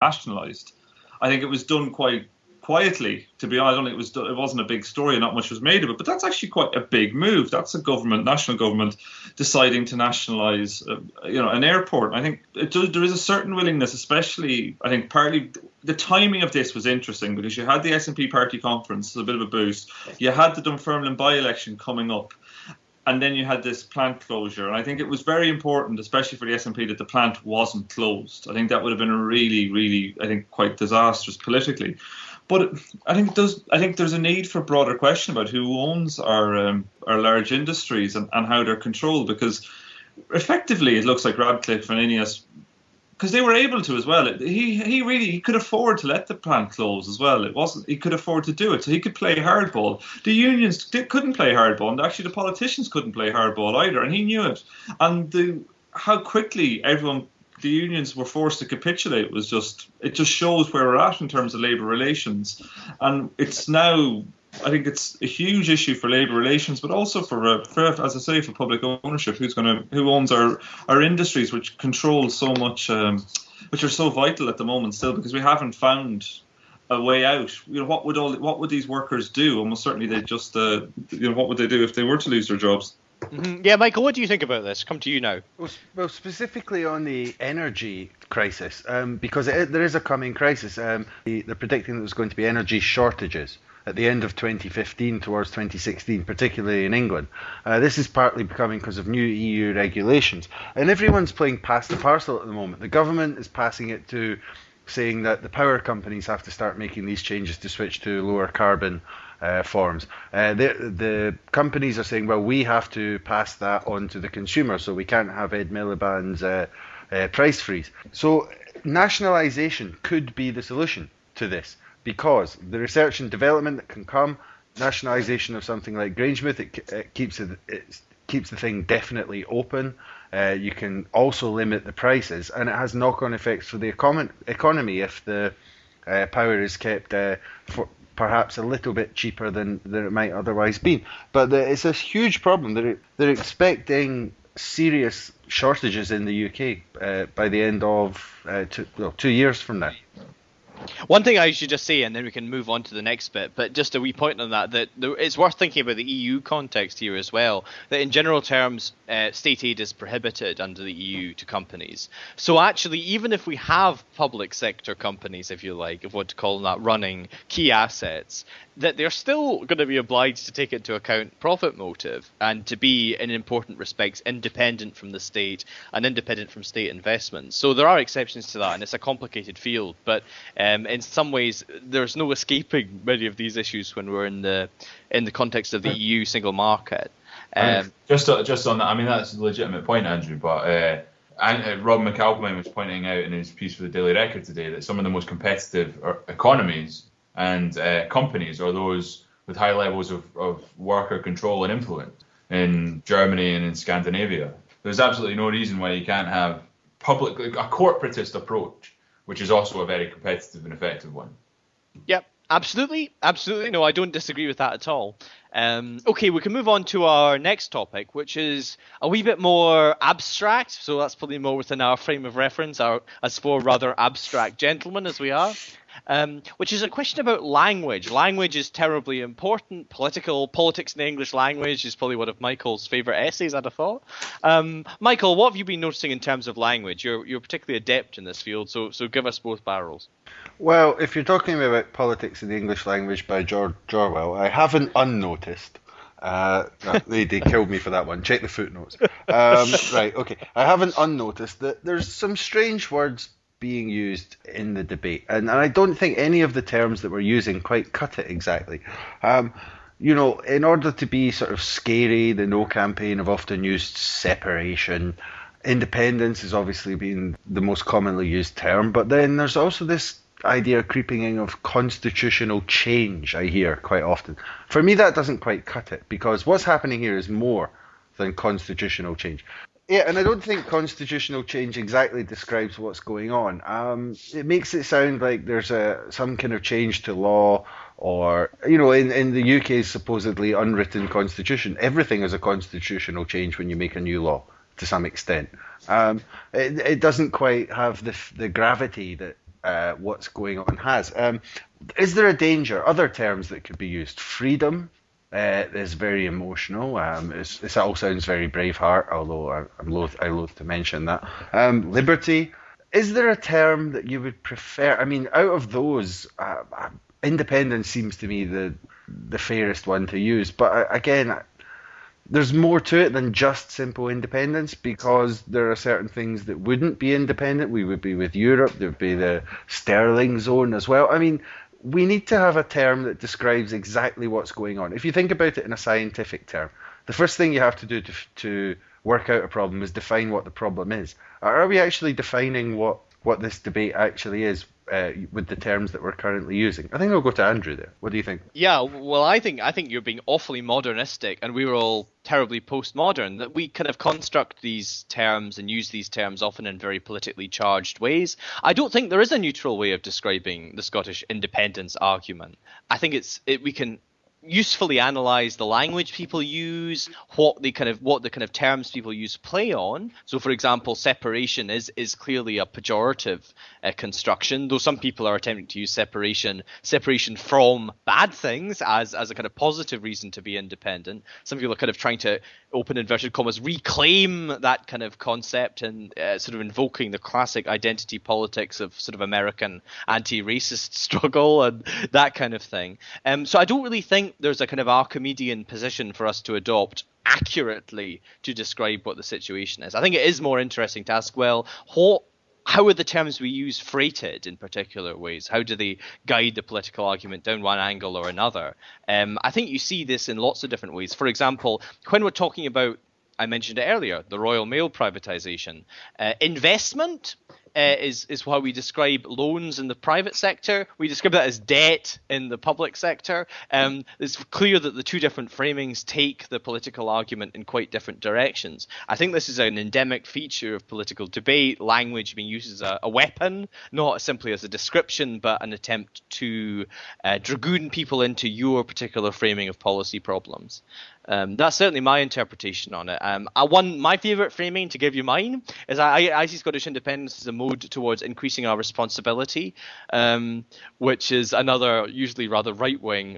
nationalised. I think it was done quite quietly, to be honest. I don't think it wasn't a big story and not much was made of it, but that's actually quite a big move. That's a national government deciding to nationalise an airport. I think there is a certain willingness, especially, I think partly the timing of this was interesting because you had the SNP party conference, a bit of a boost. You had the Dunfermline by-election coming up. And then you had this plant closure. And I think it was very important, especially for the SNP, that the plant wasn't closed. I think that would have been a really, really, quite disastrous politically. But I think there's a need for a broader question about who owns our large industries and how they're controlled. Because effectively, it looks like Radcliffe and Ineos, because they were able to as well. He could afford to let the plant close as well. He could afford to do it, so he could play hardball. The unions couldn't play hardball, and actually the politicians couldn't play hardball either, and he knew it. And how quickly the unions were forced to capitulate it just shows where we're at in terms of labour relations. And it's now, I think it's a huge issue for labour relations, but also for as I say, for public ownership. Who owns our industries, which control so much, which are so vital at the moment still, because we haven't found a way out. What would these workers do? Almost certainly they just, what would they do if they were to lose their jobs? Mm-hmm. Yeah, Michael, what do you think about this? Come to you now. Well, specifically on the energy crisis, because there is a coming crisis. They're predicting that there's going to be energy shortages at the end of 2015 towards 2016, particularly in England. This is partly becoming because of new EU regulations. And everyone's playing pass the parcel at the moment. The government is passing it to saying that the power companies have to start making these changes to switch to lower carbon forms. The companies are saying, well, we have to pass that on to the consumer, so we can't have Ed Miliband's price freeze. So nationalisation could be the solution to this, because the research and development that can come, nationalisation of something like Grangemouth, it keeps the thing definitely open. You can also limit the prices, and it has knock-on effects for the economy if the power is kept for perhaps a little bit cheaper than it might otherwise be. But it's a huge problem. They're expecting serious shortages in the UK by the end of 2 years from now. One thing I should just say, and then we can move on to the next bit, but just a wee point on that it's worth thinking about the EU context here as well, that in general terms, state aid is prohibited under the EU to companies. So actually, even if we have public sector companies, if you like, if you want to call them that, running key assets, that they're still going to be obliged to take into account profit motive and to be, in important respects, independent from the state and independent from state investments. So there are exceptions to that, and it's a complicated field, but in some ways there's no escaping many of these issues when we're in the context of the EU single market. Just on that, I mean, that's a legitimate point, Andrew, but Rob McAlpine was pointing out in his piece for the Daily Record today that some of the most competitive economies and companies are those with high levels of worker control and influence in Germany and in Scandinavia. There's absolutely no reason why you can't have a corporatist approach, which is also a very competitive and effective one. Yep, absolutely. No, I don't disagree with that at all. Okay, we can move on to our next topic, which is a wee bit more abstract. So that's probably more within our frame of reference, as four rather abstract gentlemen as we are. Which is a question about language. Language is terribly important. Politics in the English language is probably one of Michael's favourite essays, I'd have thought. Michael, what have you been noticing in terms of language? You're particularly adept in this field, so give us both barrels. Well, if you're talking about politics in the English language by George Orwell, I haven't unnoticed. They killed me for that one. Check the footnotes. Right, okay. I haven't unnoticed that there's some strange words being used in the debate, and I don't think any of the terms that we're using quite cut it exactly. In order to be sort of scary, the No campaign have often used separation. Independence has obviously been the most commonly used term, but then there's also this idea creeping in of constitutional change, I hear quite often. For me, that doesn't quite cut it, because what's happening here is more than constitutional change. Yeah, and I don't think constitutional change exactly describes what's going on. It makes it sound like there's some kind of change to law, or, in the UK's supposedly unwritten constitution, everything is a constitutional change when you make a new law, to some extent. It doesn't quite have the gravity that what's going on has. Is there a danger? Other terms that could be used. Freedom is very emotional. It all sounds very Braveheart, although I loathe to mention that. Liberty. Is there a term that you would prefer? I mean, out of those, independence seems to me the fairest one to use. But again, there's more to it than just simple independence, because there are certain things that wouldn't be independent. We would be with Europe. There would be the Sterling zone as well. I mean, we need to have a term that describes exactly what's going on. If you think about it in a scientific term, the first thing you have to do to work out a problem is define what the problem is. Are we actually defining what this debate actually is with the terms that we're currently using? I think I'll go to Andrew there. What do you think? Yeah, well, I think you're being awfully modernistic, and we were all terribly postmodern, that we kind of construct these terms and use these terms often in very politically charged ways. I don't think there is a neutral way of describing the Scottish independence argument. I think we can usefully analyze the language people use, what the kind of terms people use play on. So, for example, separation is clearly a pejorative construction, though some people are attempting to use separation from bad things as a kind of positive reason to be independent. Some people are kind of trying to, open inverted commas, reclaim that kind of concept and sort of invoking the classic identity politics of sort of American anti-racist struggle and that kind of thing. So I don't really think there's a kind of Archimedean position for us to adopt accurately to describe what the situation is. I think it is more interesting to ask, well, how are the terms we use freighted in particular ways? How do they guide the political argument down one angle or another? I think you see this in lots of different ways. For example, when we're talking about, I mentioned it earlier, the Royal Mail privatisation, investment is how we describe loans in the private sector. We describe that as debt in the public sector. It's clear that the two different framings take the political argument in quite different directions. I think this is an endemic feature of political debate, language being used as a weapon, not simply as a description, but an attempt to dragoon people into your particular framing of policy problems. That's certainly my interpretation on it. My favourite framing, to give you mine, is I see Scottish independence as a mode towards increasing our responsibility, which is another usually rather right-wing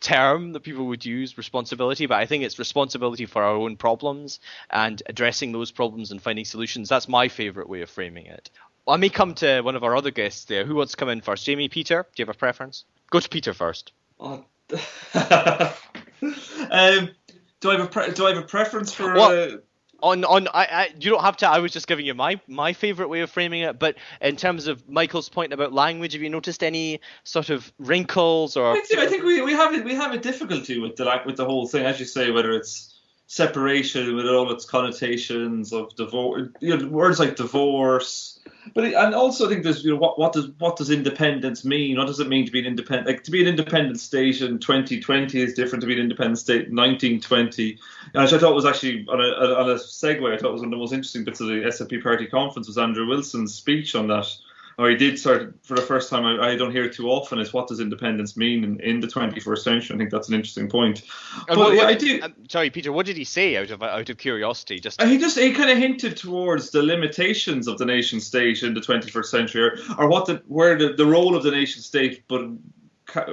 term that people would use, responsibility. But I think it's responsibility for our own problems and addressing those problems and finding solutions. That's my favourite way of framing it. I may come to one of our other guests there. Who wants to come in first? Jamie, Peter? Do you have a preference? Go to Peter first. Do I have a preference for? Well, you don't have to. I was just giving you my favourite way of framing it. But in terms of Michael's point about language, have you noticed any sort of wrinkles or? I think we have a difficulty with the whole thing, as you say, whether it's separation with all its connotations of divorce, words like divorce. And also I think there's what does independence mean? What does it mean to be an independent? Like, to be an independent state in 2020 is different to be an independent state in 1920. Which I thought was actually on a segue. I thought was one of the most interesting bits of the SNP party conference was Andrew Wilson's speech on that. Or he did for the first time. I don't hear it too often. Is what does independence mean in the 21st century? I think that's an interesting point. I do. Sorry, Peter. What did he say? Out of curiosity, he kind of hinted towards the limitations of the nation state in the 21st century, or where the role of the nation state, but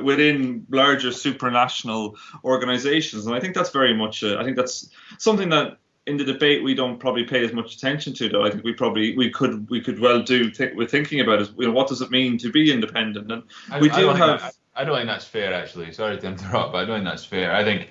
within larger supranational organisations. And I think that's very much. I think that's something that, in the debate, we don't probably pay as much attention to, though. I think we could well do with thinking about it. What does it mean to be independent? And I don't think that's fair, actually. Sorry to interrupt, but I don't think that's fair. I think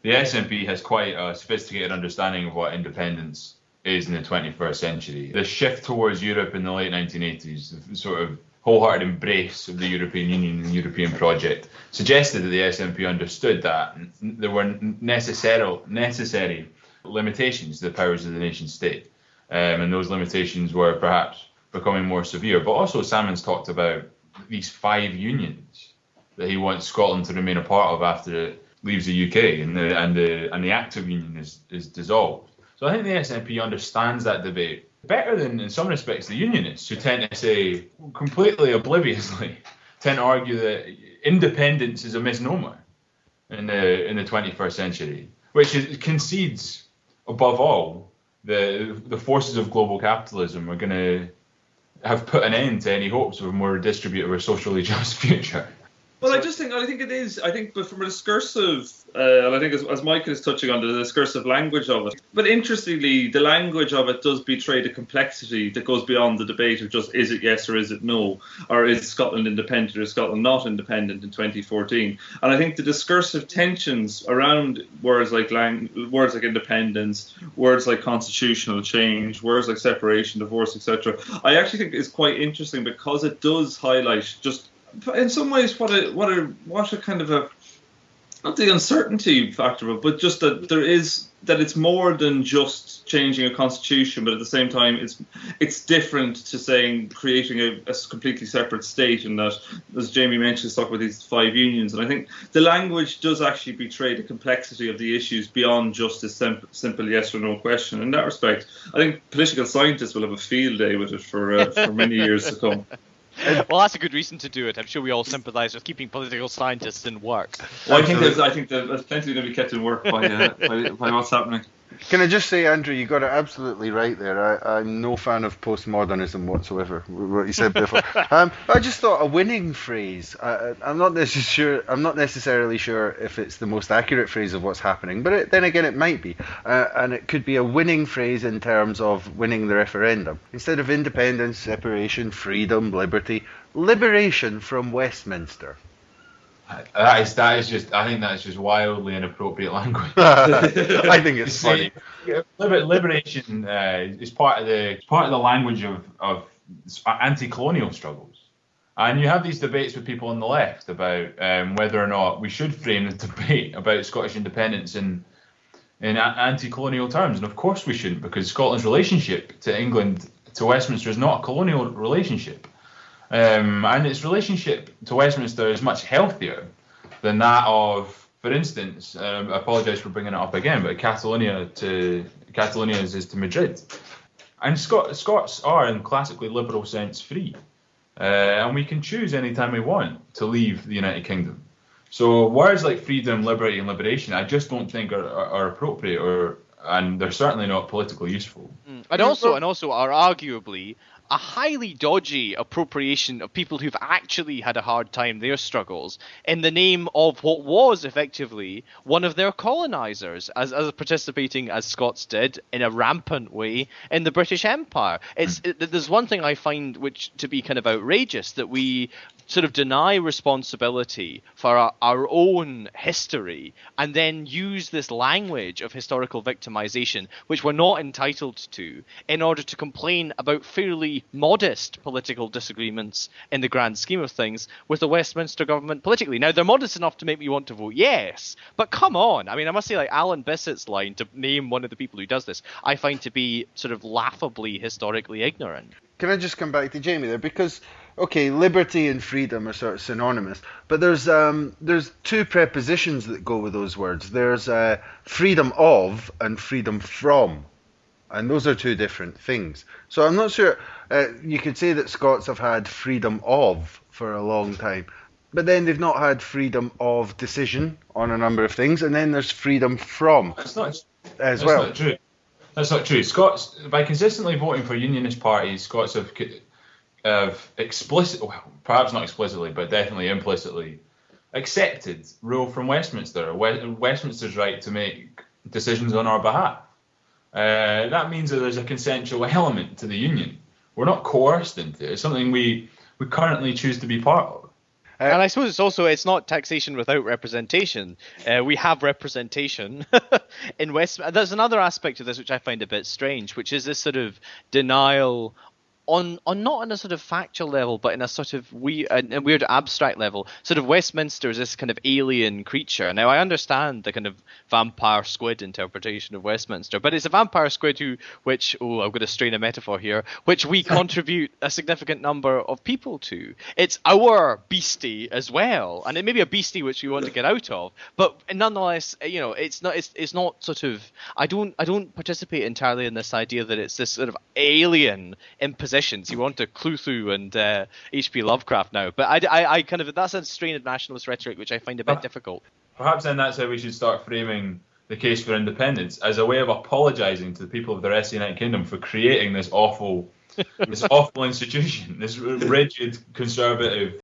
the SNP has quite a sophisticated understanding of what independence is in the 21st century. The shift towards Europe in the late 1980s, the sort of wholehearted embrace of the European Union and the European project, suggested that the SNP understood that there were necessary limitations to the powers of the nation state, and those limitations were perhaps becoming more severe. But also, Salmon's talked about these 5 unions that he wants Scotland to remain a part of after it leaves the UK, and the active union is dissolved. So I think the SNP understands that debate better than, in some respects, the unionists, who tend to say, completely obliviously, tend to argue that independence is a misnomer in the 21st century, which concedes, above all, the forces of global capitalism are going to have put an end to any hopes of a more redistributive or socially just future. Well, I think it is. I think, but from a discursive, and I think as Michael is touching on, the discursive language of it. But interestingly, the language of it does betray the complexity that goes beyond the debate of just is it yes or is it no, or is Scotland independent or is Scotland not independent in 2014. And I think the discursive tensions around words like independence, words like constitutional change, words like separation, divorce, etc. I actually think is quite interesting because it does highlight just, in some ways, what a kind of a, not the uncertainty factor of it, but just that it's more than just changing a constitution, but at the same time it's different to saying creating a completely separate state, and that, as Jamie mentioned, talk about these 5 unions. And I think the language does actually betray the complexity of the issues beyond just a simple yes or no question. In that respect, I think political scientists will have a field day with it for many years to come. Well, that's a good reason to do it. I'm sure we all sympathise with keeping political scientists in work. Well, I think there's plenty going to be kept in work by what's happening. Can I just say, Andrew, you got it absolutely right there. I'm no fan of postmodernism whatsoever. What you said before. I just thought a winning phrase. I'm not necessarily sure if it's the most accurate phrase of what's happening, but then again, it might be, and it could be a winning phrase in terms of winning the referendum. Instead of independence, separation, freedom, liberty, liberation from Westminster. That is just. I think that's just wildly inappropriate language. I think it's funny. Liberation is part of the language of anti-colonial struggles, and you have these debates with people on the left about whether or not we should frame the debate about Scottish independence in anti-colonial terms, and of course we shouldn't, because Scotland's relationship to England, to Westminster, is not a colonial relationship. And its relationship to Westminster is much healthier than that of, for instance, I apologise for bringing it up again, but Catalonia is to Madrid. And Scots are, in classically liberal sense, free. And we can choose any time we want to leave the United Kingdom. So words like freedom, liberty and liberation, I just don't think are appropriate, and they're certainly not politically useful. And also are arguably a highly dodgy appropriation of people who've actually had a hard time, their struggles, in the name of what was effectively one of their colonisers, as participating, as Scots did, in a rampant way in the British Empire. There's one thing I find which to be kind of outrageous, that we sort of deny responsibility for our own history and then use this language of historical victimization, which we're not entitled to, in order to complain about fairly modest political disagreements in the grand scheme of things with the Westminster government politically. Now, they're modest enough to make me want to vote yes, but come on. I mean, I must say, like, Alan Bissett's line, to name one of the people who does this, I find to be sort of laughably historically ignorant. Can I just come back to Jamie there? Because, okay, liberty and freedom are sort of synonymous, but there's 2 prepositions that go with those words. There's freedom of and freedom from, and those are 2 different things. So I'm not sure. You could say that Scots have had freedom of for a long time, but then they've not had freedom of decision on a number of things, and then there's freedom from That's not true. That's not true. Scots, by consistently voting for unionist parties, Scots have perhaps not explicitly, but definitely implicitly, accepted rule from Westminster, Westminster's right to make decisions on our behalf. That means that there's a consensual element to the union. We're not coerced into it. It's something we currently choose to be part of. And I suppose it's not taxation without representation. We have representation in West. There's another aspect of this which I find a bit strange, which is this sort of denial on not on a sort of factual level, but in a sort of weird abstract level. Sort of Westminster is this kind of alien creature. Now, I understand the kind of vampire squid interpretation of Westminster, but it's a vampire squid I'm going to strain a metaphor here, which we contribute a significant number of people to. It's our beastie as well, and it may be a beastie which we want to get out of, but nonetheless, it's not sort of. I don't participate entirely in this idea that it's this sort of alien imposition. You want to Cthulhu and H.P. Lovecraft now, but I kind of, that's a strain of nationalist rhetoric which I find a bit difficult. Perhaps then that's how we should start framing the case for independence as a way of apologising to the people of the rest of the United Kingdom for creating this awful institution, this rigid, conservative